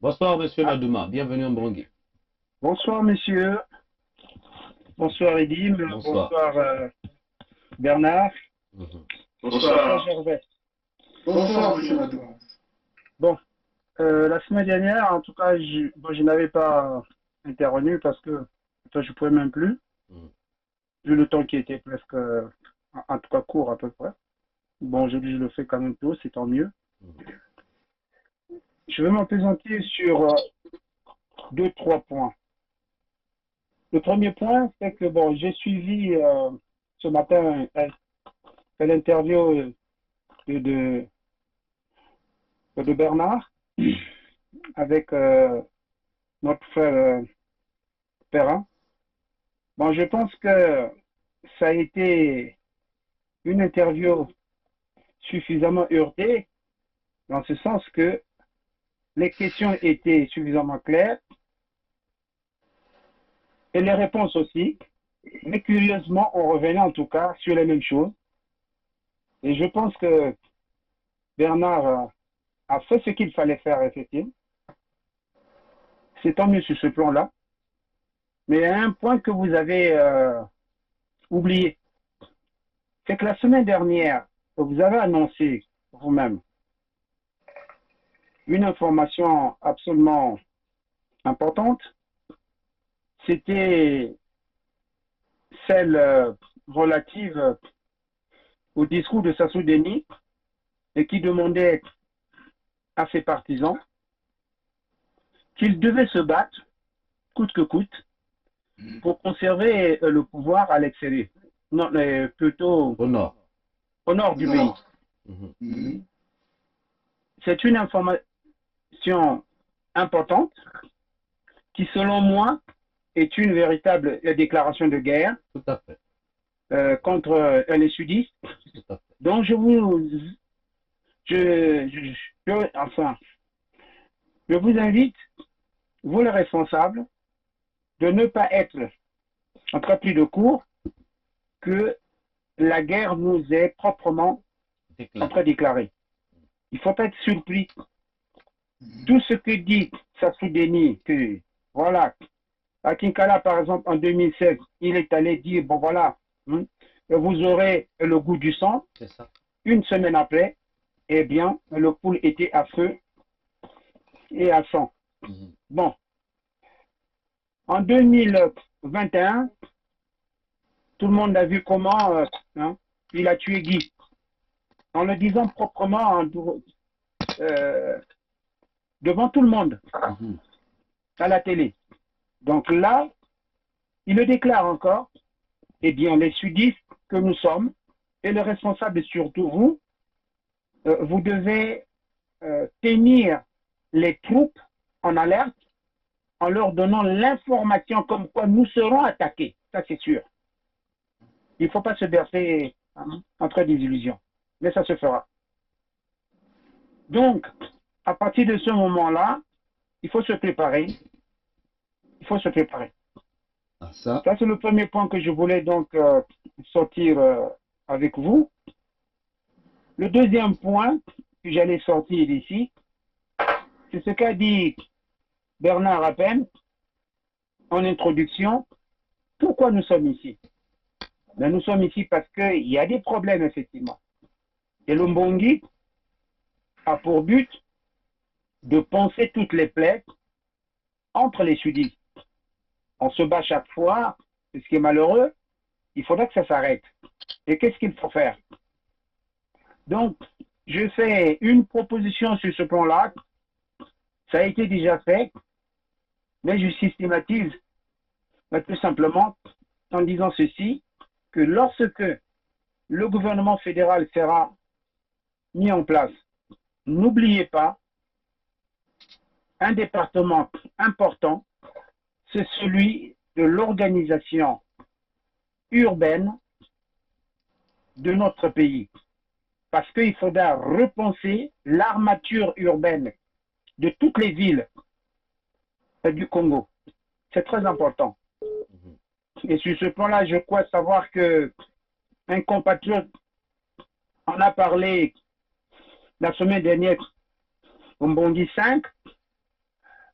Bonsoir, monsieur Ah, Madouma. Bienvenue en Bangui. bonsoir, messieurs. Bonsoir, Edim. Bonsoir. Bonsoir, Bernard. Mhm. Bonsoir, Bonsoir. Gervais. Bonsoir, monsieur Madouin. Bon, la semaine dernière, en tout cas, je n'avais pas intervenu parce que je ne pouvais même plus, Mhm. vu le temps qui était presque, en tout cas, court à peu près. Bon, aujourd'hui, je le fais quand même tôt, c'est tant mieux. Mhm. Je vais m'appesantir sur deux, trois points. Le premier point, c'est que, bon, j'ai suivi ce matin l'interview de, de, de Bernard avec notre frère Perrin. Bon, je pense que ça a été une interview suffisamment heurtée, dans ce sens que les questions étaient suffisamment claires et les réponses aussi. Mais curieusement, on revenait en tout cas sur les mêmes choses. Et je pense que Bernard a fait ce qu'il fallait faire, effectivement. C'est tant mieux sur ce plan-là. Mais il y a un point que vous avez oublié. C'est que la semaine dernière, vous avez annoncé vous-même une information absolument importante. C'était celle relative au discours de Sassou Deni et qui demandait à ses partisans qu'ils devaient se battre coûte que coûte pour conserver le pouvoir à l'extérieur, non, plutôt Au nord. au nord du pays. Non. Mhm. C'est une information importante qui, selon moi, est une véritable déclaration de guerre Tout à fait. contre les sudistes. Tout à fait. Donc, enfin, je vous invite, vous les responsables, de ne pas être en très pris de court que la guerre nous est proprement en Déclaré. train déclarée. Il ne faut pas être surpris. Tout ce que dit Sassou Deni, que voilà, à Kinkala, par exemple, en 2016, il est allé dire, bon voilà, vous aurez le goût du sang. C'est ça. Une semaine après, eh bien, le poule était à feu et à sang. Mhm. Bon, en 2021, tout le monde a vu comment il a tué Guy, en le disant proprement euh, devant tout le monde, Mhm. à la télé. Donc là, il le déclare encore, eh bien, les sudistes que nous sommes, et les responsables, surtout vous, vous devez tenir les troupes en alerte en leur donnant l'information comme quoi nous serons attaqués. Ça, c'est sûr. Il ne faut pas se bercer entre des illusions. Mais ça se fera. Donc, à partir de ce moment-là, il faut se préparer. Il faut se préparer. Ah, ça. Ça, c'est le premier point que je voulais donc sortir avec vous. Le deuxième point que j'allais sortir d'ici, c'est ce qu'a dit Bernard à peine en introduction. Pourquoi nous sommes ici? Ben, nous sommes ici parce qu'il y a des problèmes, effectivement. Et le Mbongi a pour but de penser toutes les plaies entre les sudistes. On se bat chaque fois, c'est ce qui est malheureux, il faudra que ça s'arrête. Et qu'est-ce qu'il faut faire? Donc, je fais une proposition sur ce plan-là, ça a été déjà fait, mais je systématise tout simplement en disant ceci, que lorsque le gouvernement fédéral sera mis en place, n'oubliez pas, un département important, c'est celui de l'organisation urbaine de notre pays. Parce qu'il faudra repenser l'armature urbaine de toutes les villes du Congo. C'est très important. Mhm. Et sur ce plan-là, je crois savoir que un compatriote en a parlé la semaine dernière au Mbondi 5.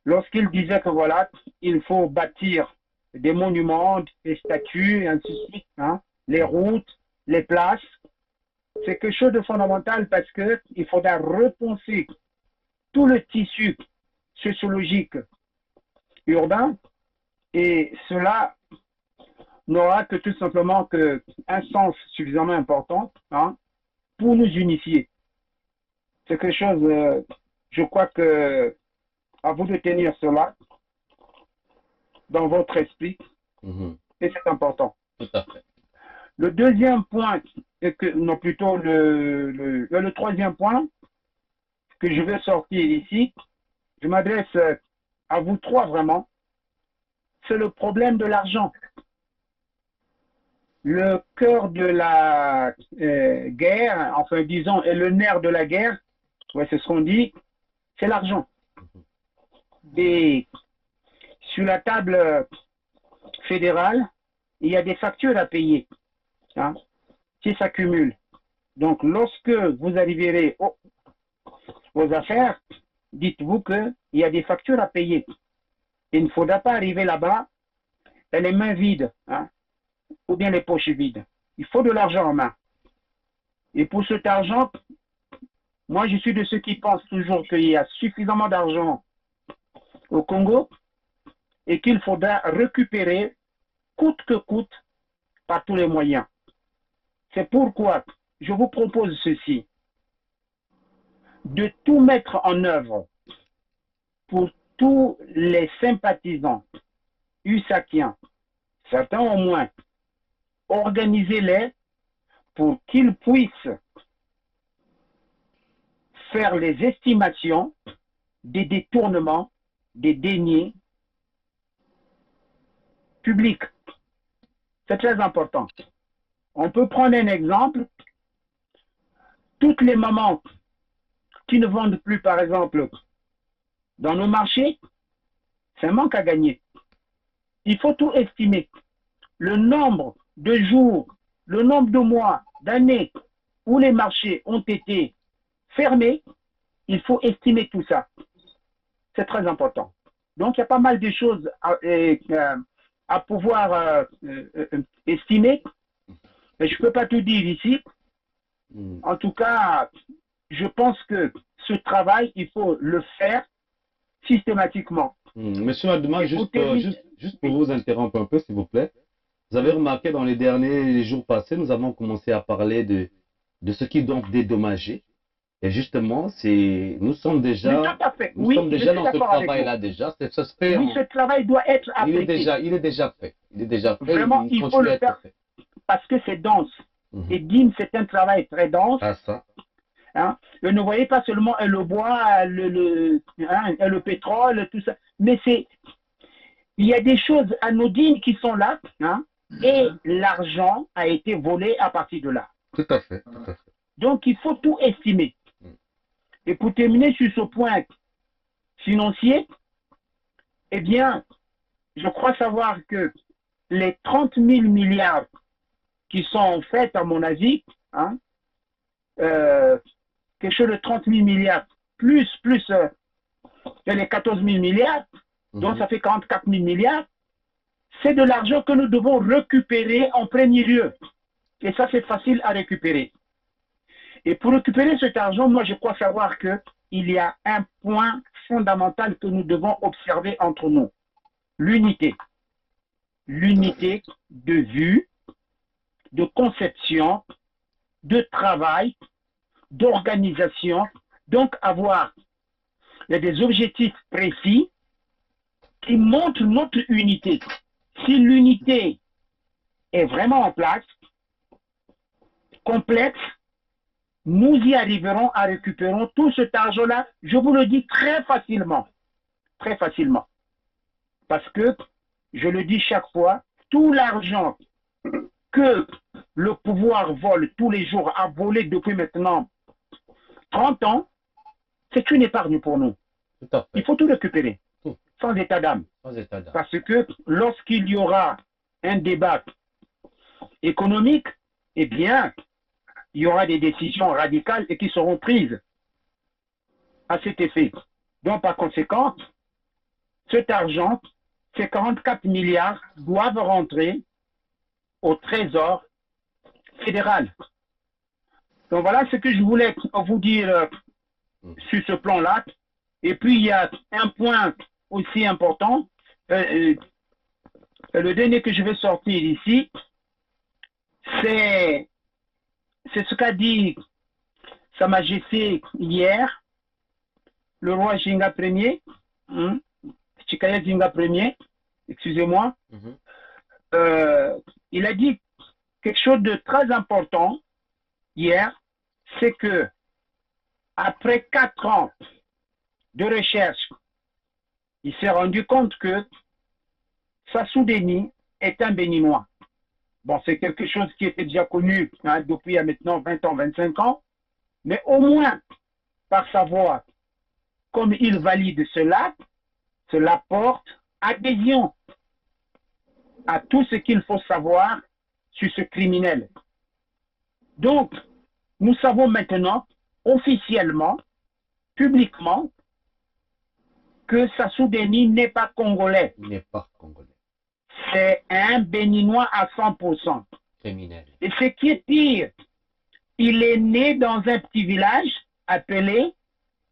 lorsqu'il disait que voilà, il faut bâtir des monuments, des statues, et ainsi de suite, hein, les routes, les places. C'est quelque chose de fondamental parce qu'il faudra repenser tout le tissu sociologique urbain et cela n'aura que tout simplement un sens suffisamment important, hein, pour nous unifier. C'est quelque chose, je crois que à vous de tenir cela dans votre esprit et c'est important. Tout à fait. Le deuxième point, non plutôt le troisième point que je vais sortir ici, je m'adresse à vous trois vraiment, c'est le problème de l'argent. Le cœur de la guerre, enfin disons, et le nerf de la guerre, ouais, c'est ce qu'on dit, c'est l'argent. Et sur la table fédérale, il y a des factures à payer, hein, qui s'accumulent. Donc, lorsque vous arriverez aux affaires, dites-vous qu'il y a des factures à payer. Il ne faudra pas arriver là-bas et les mains vides, hein, ou bien les poches vides. Il faut de l'argent en main. Et pour cet argent, moi je suis de ceux qui pensent toujours qu'il y a suffisamment d'argent au Congo et qu'il faudra récupérer coûte que coûte par tous les moyens. C'est pourquoi je vous propose ceci, de tout mettre en œuvre pour tous les sympathisants usakiens, certains au moins, organisez-les pour qu'ils puissent faire les estimations des détournements, des deniers publics. C'est très important. On peut prendre un exemple. Toutes les mamans qui ne vendent plus, par exemple, dans nos marchés, c'est un manque à gagner. Il faut tout estimer. Le nombre de jours, le nombre de mois, d'années où les marchés ont été fermés, il faut estimer tout ça. C'est très important. Donc, il y a pas mal de choses à pouvoir estimer. Mais je ne peux pas tout dire ici. En tout cas, je pense que ce travail, il faut le faire systématiquement. Monsieur Adama, juste pour vous interrompre un peu, s'il vous plaît. Vous avez remarqué dans les derniers jours passés, nous avons commencé à parler de ce qui doit dédommager. Et justement, nous sommes déjà, dans ce travail-là déjà. Oui, ce travail doit être appliqué. Il est déjà fait. Il est déjà fait. Vraiment, il faut le faire parce que c'est dense. Et DIN, c'est un travail très dense. Ah, ça. Hein? Et ne voyez pas seulement le bois, le pétrole, tout ça. Mais il y a des choses anodines qui sont là, hein? Et l'argent a été volé à partir de là. Tout à fait, tout à fait. Donc, il faut tout estimer. Et pour terminer sur ce point financier, eh bien, je crois savoir que les 30 000 milliards qui sont en fait, à mon avis, hein, quelque chose de 30 000 milliards, plus les 14 000 milliards, donc ça fait 44 000 milliards, c'est de l'argent que nous devons récupérer en premier lieu. Et ça, c'est facile à récupérer. Et pour récupérer cet argent, moi, je crois savoir qu'il y a un point fondamental que nous devons observer entre nous. L'unité. L'unité de vue, de conception, de travail, d'organisation. Donc, il y a des objectifs précis qui montrent notre unité. Si l'unité est vraiment en place, complète, nous y arriverons à récupérer tout cet argent-là, je vous le dis très facilement. Très facilement. Parce que, je le dis chaque fois, tout l'argent que le pouvoir vole tous les jours, a volé depuis maintenant 30 ans, c'est une épargne pour nous. Il faut tout récupérer, sans état d'âme. Parce que lorsqu'il y aura un débat économique, eh bien, il y aura des décisions radicales et qui seront prises à cet effet. Donc, par conséquent, cet argent, ces 44 milliards, doivent rentrer au trésor fédéral. Donc voilà ce que je voulais vous dire sur ce plan-là. Et puis il y a un point aussi important, le dernier que je vais sortir ici, c'est ce qu'a dit Sa Majesté hier, le roi Jinga Ier, Chikaya Jinga Ier, excusez-moi, il a dit quelque chose de très important hier, c'est que après 4 ans de recherche, il s'est rendu compte que Sassou Deni est un Béninois. Bon, c'est quelque chose qui était déjà connu depuis maintenant 20 ans, 25 ans, mais au moins, par sa voix, comme il valide cela porte adhésion à tout ce qu'il faut savoir sur ce criminel. Donc, nous savons maintenant, officiellement, publiquement, que Sassou Deni n'est pas congolais. Il n'est pas congolais. C'est un Béninois à 100%. Criminel. Et ce qui est pire, il est né dans un petit village appelé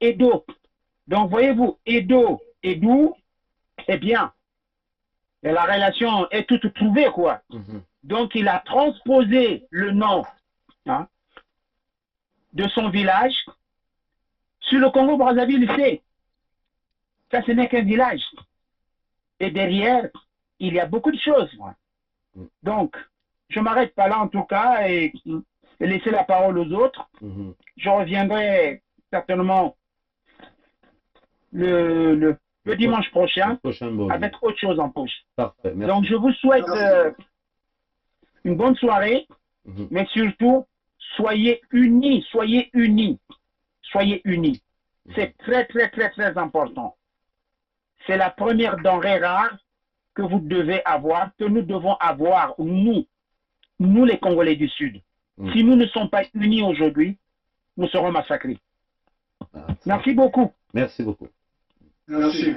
Edo. Donc, voyez-vous, Edo, Edou, eh bien, et la relation est toute trouvée, quoi. Donc, il a transposé le nom de son village sur le Congo-Brazzaville. Ça, ce n'est qu'un village. Et derrière, il y a beaucoup de choses. Donc, je m'arrête pas là en tout cas et laisser la parole aux autres. Je reviendrai certainement le dimanche prochain avec autre chose en poche. Parfait, merci. Donc, je vous souhaite une bonne soirée, mais surtout, soyez unis, soyez unis, soyez unis. C'est très, très, très, très important. C'est la première denrée rare que vous devez avoir, que nous devons avoir, nous les Congolais du Sud. Si nous ne sommes pas unis aujourd'hui, nous serons massacrés. Merci beaucoup. Merci beaucoup. Merci.